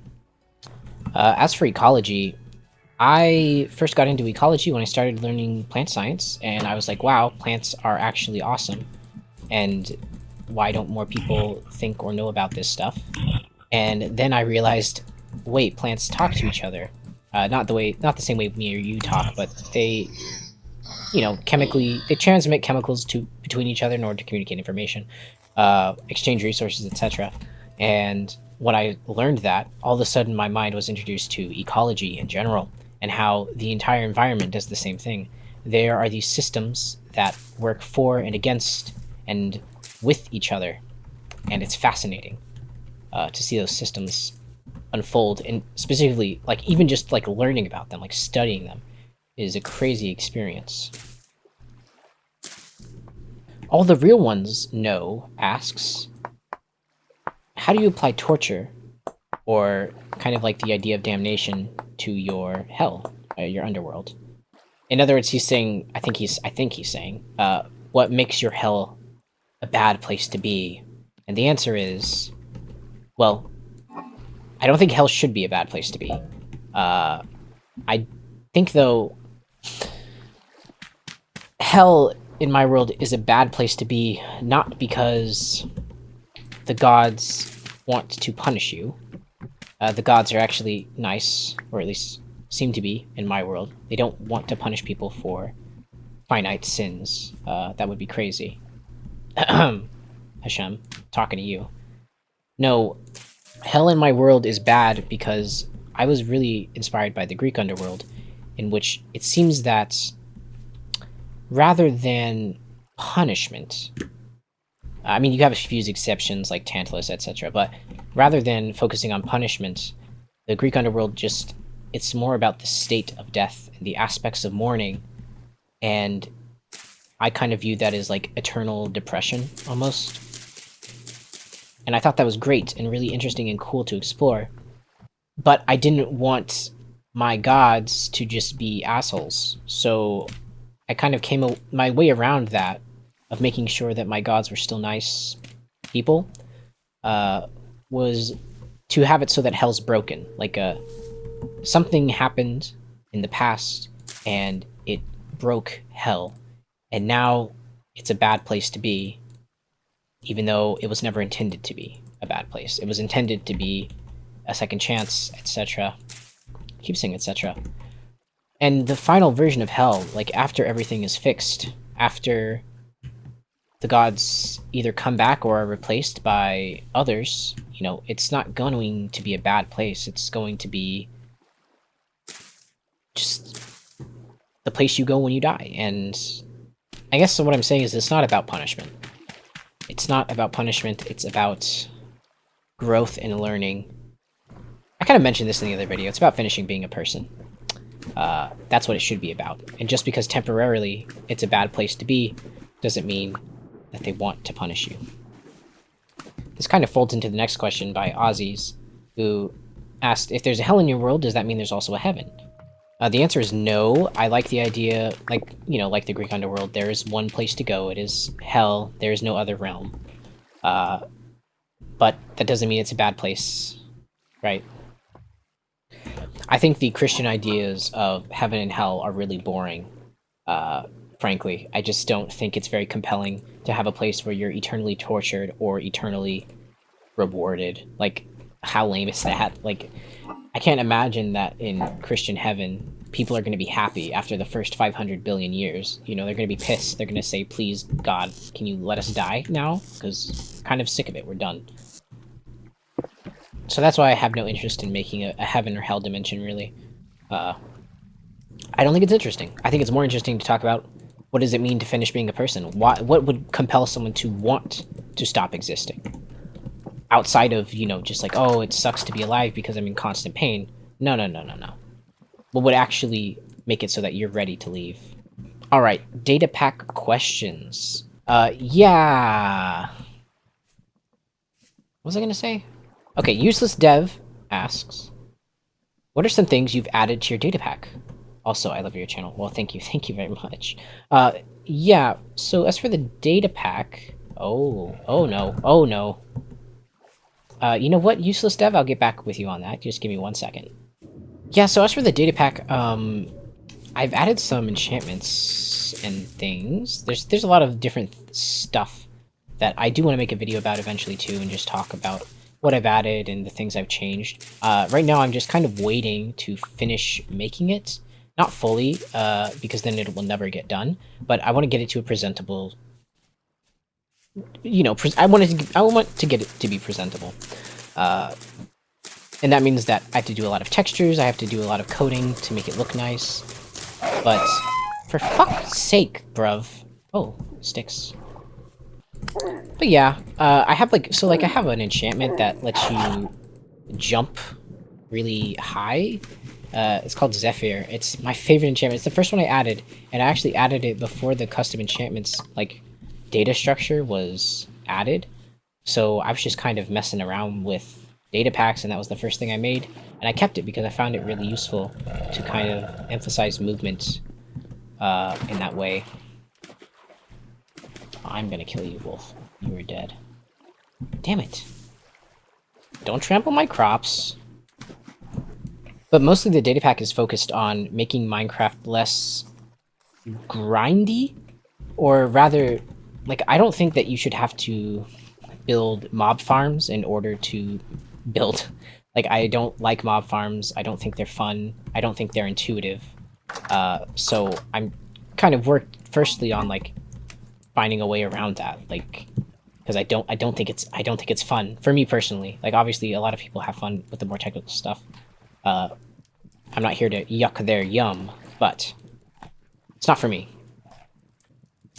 As for ecology, I first got into ecology when I started learning plant science, and I was like, wow, plants are actually awesome, and why don't more people think or know about this stuff? And then I realized, wait, plants talk to each other. Not the same way me or you talk, but they, chemically, they transmit chemicals between each other in order to communicate information, exchange resources, etc. And when I learned that, all of a sudden my mind was introduced to ecology in general, and how the entire environment does the same thing. There are these systems that work for and against and with each other, and it's fascinating to see those systems unfold. And specifically, like, even just like learning about them, like studying them, is a crazy experience. All the Real Ones Know asks, how do you apply torture, or kind of like the idea of damnation, to your hell, your underworld? In other words, he's saying, I think he's saying, what makes your hell a bad place to be? And the answer is, Well, I don't think hell should be a bad place to be. I think, though, hell in my world is a bad place to be, not because the gods want to punish you. The gods are actually nice, or at least seem to be in my world. They don't want to punish people for finite sins. That would be crazy. Hashem, talking to you. No, hell in my world is bad because I was really inspired by the Greek underworld, in which it seems that rather than punishment, I mean, you have a few exceptions like Tantalus, etc., but rather than focusing on punishment, the Greek underworld just, it's more about the state of death and the aspects of mourning, and I kind of view that as like eternal depression, almost. And I thought that was great and really interesting and cool to explore, but I didn't want my gods to just be assholes, so I kind of came my way around that, of making sure that my gods were still nice people, was to have it so that hell's broken. Like, something happened in the past, and it broke hell, and now it's a bad place to be, even though it was never intended to be a bad place. It was intended to be a second chance, etc. Keep saying etc. And the final version of hell, like after everything is fixed, after the gods either come back or are replaced by others, you know, it's not going to be a bad place. It's going to be just the place you go when you die. And I guess what I'm saying is it's not about punishment. It's not about punishment, it's about growth and learning. I kind of mentioned this in the other video. It's about finishing being a person. That's what it should be about. And just because temporarily it's a bad place to be, doesn't mean that they want to punish you. This kind of folds into the next question by Aussies, who asked, if there's a hell in your world, does that mean there's also a heaven? The answer is no. I like the idea, like, you know, like the Greek underworld, there is one place to go. It is hell. There is no other realm. But that doesn't mean it's a bad place, right? I think the Christian ideas of heaven and hell are really boring, frankly. I just don't think it's very compelling to have a place where you're eternally tortured or eternally rewarded. Like, how lame is that? Like, I can't imagine that in Christian heaven, people are going to be happy after the first 500 billion years. You know, they're going to be pissed. They're going to say, please, God, can you let us die now? Because we're kind of sick of it. We're done. So that's why I have no interest in making a heaven or hell dimension, really. I don't think it's interesting. I think it's more interesting to talk about what does it mean to finish being a person? What would compel someone to want to stop existing? Outside of, you know, just like, oh, it sucks to be alive because I'm in constant pain. No. What would actually make it so that you're ready to leave? Alright, data pack questions. Yeah. What was I gonna say? Okay, Useless Dev asks, what are some things you've added to your data pack? Also, I love your channel. Well, thank you very much. Yeah, so as for the data pack... Oh no. You know what, Useless Dev? I'll get back with you on that. Just give me 1 second. Yeah, so as for the data pack, I've added some enchantments and things. There's a lot of different stuff that I do want to make a video about eventually too, and just talk about what I've added and the things I've changed. Right now I'm just kind of waiting to finish making it. Not fully, because then it will never get done, but I want to get it to a presentable... You know, I want to get it to be presentable. And that means that I have to do a lot of textures, I have to do a lot of coding to make it look nice. But, for fuck's sake, bruv. Oh, sticks. But yeah, I have I have an enchantment that lets you jump really high. It's called Zephyr. It's my favorite enchantment. It's the first one I added, and I actually added it before the custom enchantments, like, data structure was added. So I was just kind of messing around with data packs, and that was the first thing I made. And I kept it because I found it really useful to kind of emphasize movement in that way. I'm gonna kill you, Wolf. You were dead. Damn it. Don't trample my crops. But mostly the data pack is focused on making Minecraft less grindy, or rather, like, I don't think that you should have to build mob farms in order to build. Like, I don't like mob farms. I don't think they're fun. I don't think they're intuitive. So I'm kind of worked firstly on like finding a way around that, like, because I don't think it's fun for me personally. Like, obviously a lot of people have fun with the more technical stuff. I'm not here to yuck their yum, but it's not for me.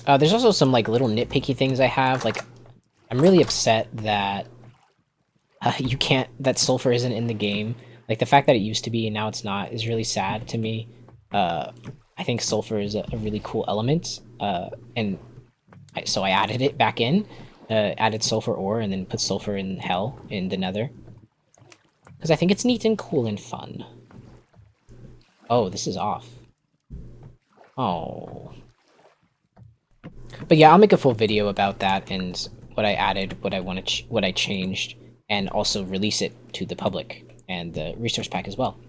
There's also some like little nitpicky things I have. Like, I'm really upset that that sulfur isn't in the game. Like, the fact that it used to be and now it's not is really sad to me. I think sulfur is a really cool element, and so I added it back in, added sulfur ore, and then put sulfur in hell, in the nether. Because I think it's neat and cool and fun. Oh, this is off. Oh. But yeah, I'll make a full video about that and what I added, what I changed, and also release it to the public and the resource pack as well.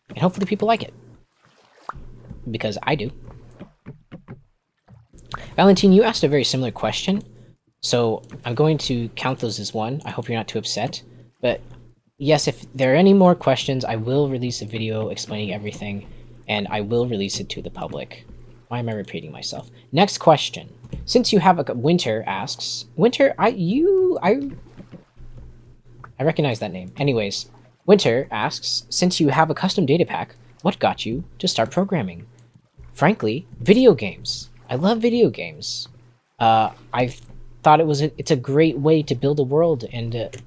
And hopefully people like it. Because I do. Valentine, you asked a very similar question, so I'm going to count those as one. I hope you're not too upset. But yes, if there are any more questions, I will release a video explaining everything, and I will release it to the public. Why am I repeating myself? Next question. Since you have a... Winter asks... Winter, I recognize that name. Anyways, Winter asks, since you have a custom data pack, what got you to start programming? Frankly, video games. I love video games. I thought it's a great way to build a world, and it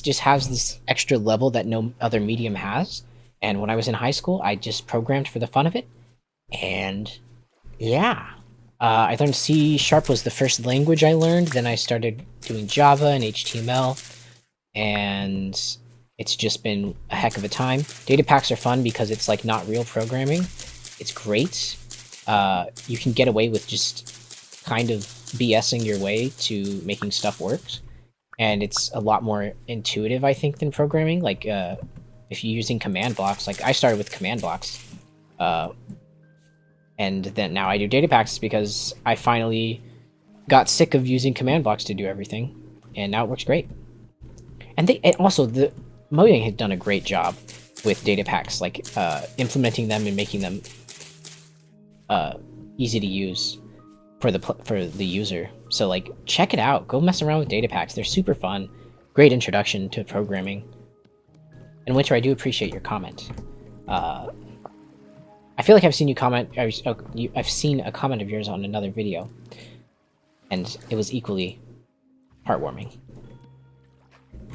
just has this extra level that no other medium has. And when I was in high school, I just programmed for the fun of it. And yeah, I learned C# was the first language I learned. Then I started doing Java and HTML, and it's just been a heck of a time. Data packs are fun because it's like not real programming. It's great. You can get away with just kind of BSing your way to making stuff work. And it's a lot more intuitive, I think, than programming. Like, if you're using command blocks, like I started with command blocks. And then now I do data packs because I finally got sick of using command blocks to do everything. And now it works great. And also, the Mojang has done a great job with data packs, like implementing them and making them easy to use for the user. So like, check it out. Go mess around with data packs. They're super fun. Great introduction to programming. And Winter, I do appreciate your comment. I feel like I've seen you comment. I've seen a comment of yours on another video, and it was equally heartwarming.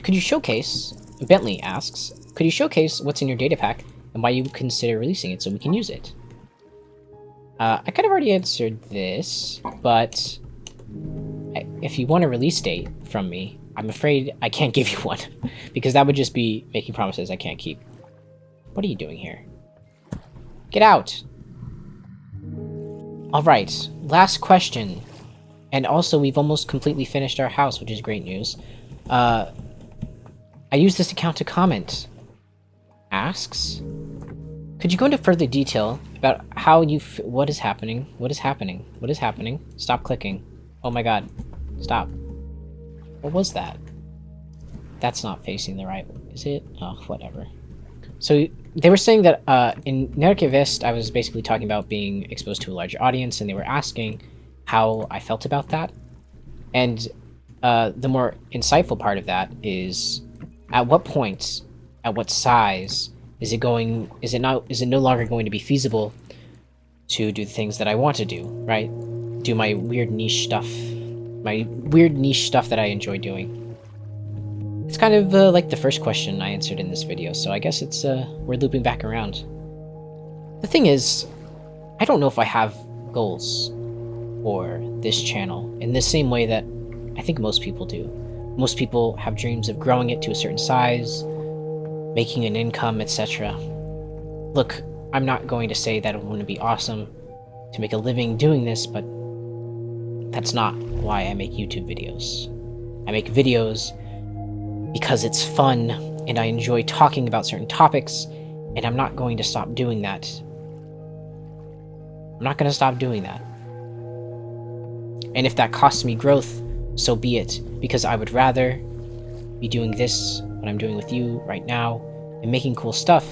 Could you showcase? Bentley asks, could you showcase what's in your data pack and why you consider releasing it so we can use it? I kind of already answered this, but if you want a release date from me, I'm afraid I can't give you one, because that would just be making promises I can't keep. What are you doing here? Get out! Alright, last question. And also, we've almost completely finished our house, which is great news. I used this account to comment. Asks, could you go into further detail about how you what is happening? What is happening? What is happening? Stop clicking. Oh my god. Stop. What was that? That's not facing the right... Is it? Oh, whatever. So, they were saying that in Narke-Vast, I was basically talking about being exposed to a larger audience, and they were asking how I felt about that. And the more insightful part of that is, at what point, at what size, is it no longer going to be feasible to do the things that I want to do, right? Do my weird niche stuff that I enjoy doing. It's kind of like the first question I answered in this video, so I guess it's we're looping back around. The thing is, I don't know if I have goals for this channel in the same way that I think most people do. Most people have dreams of growing it to a certain size, making an income, etc. Look, I'm not going to say that it wouldn't be awesome to make a living doing this, but that's not why I make YouTube videos. I make videos because it's fun and I enjoy talking about certain topics, and I'm not going to stop doing that. I'm not going to stop doing that. And if that costs me growth, so be it, because I would rather be doing this, what I'm doing with you right now, and making cool stuff.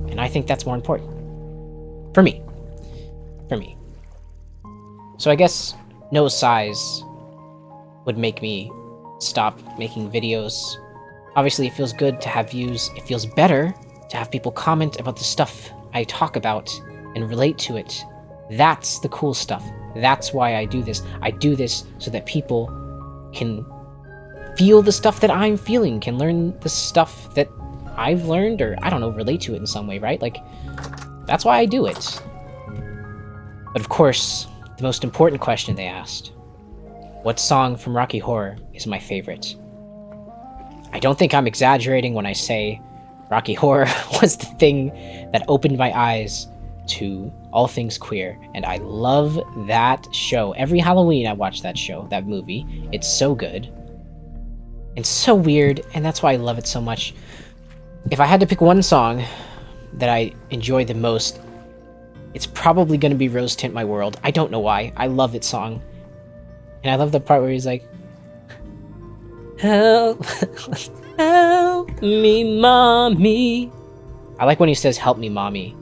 And I think that's more important. For me. For me. So I guess no size would make me stop making videos. Obviously, it feels good to have views. It feels better to have people comment about the stuff I talk about and relate to it. That's the cool stuff. That's why I do this. I do this so that people can feel the stuff that I'm feeling, can learn the stuff that I've learned, or, I don't know, relate to it in some way, right? Like, that's why I do it. But of course, the most important question they asked, what song from Rocky Horror is my favorite? I don't think I'm exaggerating when I say Rocky Horror was the thing that opened my eyes to all things queer, and I love that show. Every Halloween I watch that show, that movie. It's so good. It's so weird, and that's why I love it so much. If I had to pick one song that I enjoy the most, it's probably going to be Rose Tint My World. I don't know why. I love that song. And I love the part where he's like, help, help me, mommy. I like when he says, help me, mommy.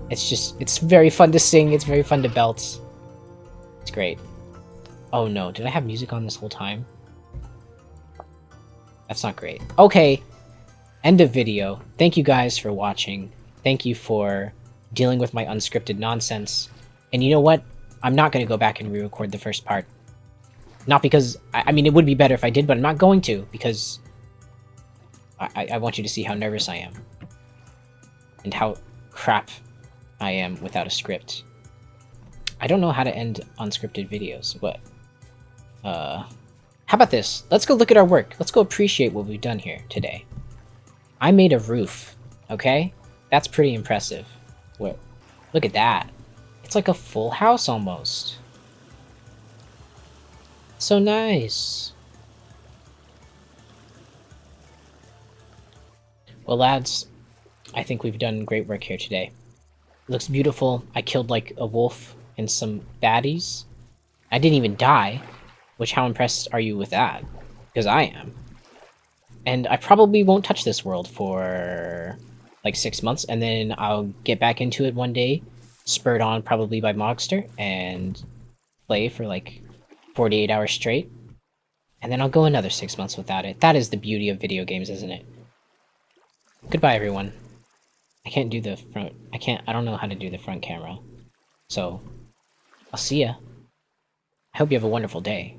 It's very fun to sing. It's very fun to belt. It's great. Oh no, did I have music on this whole time? That's not great. Okay, end of video. Thank you guys for watching. Thank you for dealing with my unscripted nonsense. And you know what? I'm not going to go back and re-record the first part. Not because... I mean, it would be better if I did, but I'm not going to, because I want you to see how nervous I am. And how crap I am without a script. I don't know how to end unscripted videos, but... how about this? Let's go look at our work. Let's go appreciate what we've done here today. I made a roof, okay? That's pretty impressive. What? Look at that. It's like a full house almost. So nice. Well, lads, I think we've done great work here today. It looks beautiful. I killed like a wolf and some baddies. I didn't even die, which how impressed are you with that? Because I am. And I probably won't touch this world for like 6 months, and then I'll get back into it one day, spurred on probably by Mogster, and play for like 48 hours straight. And then I'll go another 6 months without it. That is the beauty of video games, isn't it? Goodbye, everyone. I can't do the front... I don't know how to do the front camera. So, I'll see ya. I hope you have a wonderful day.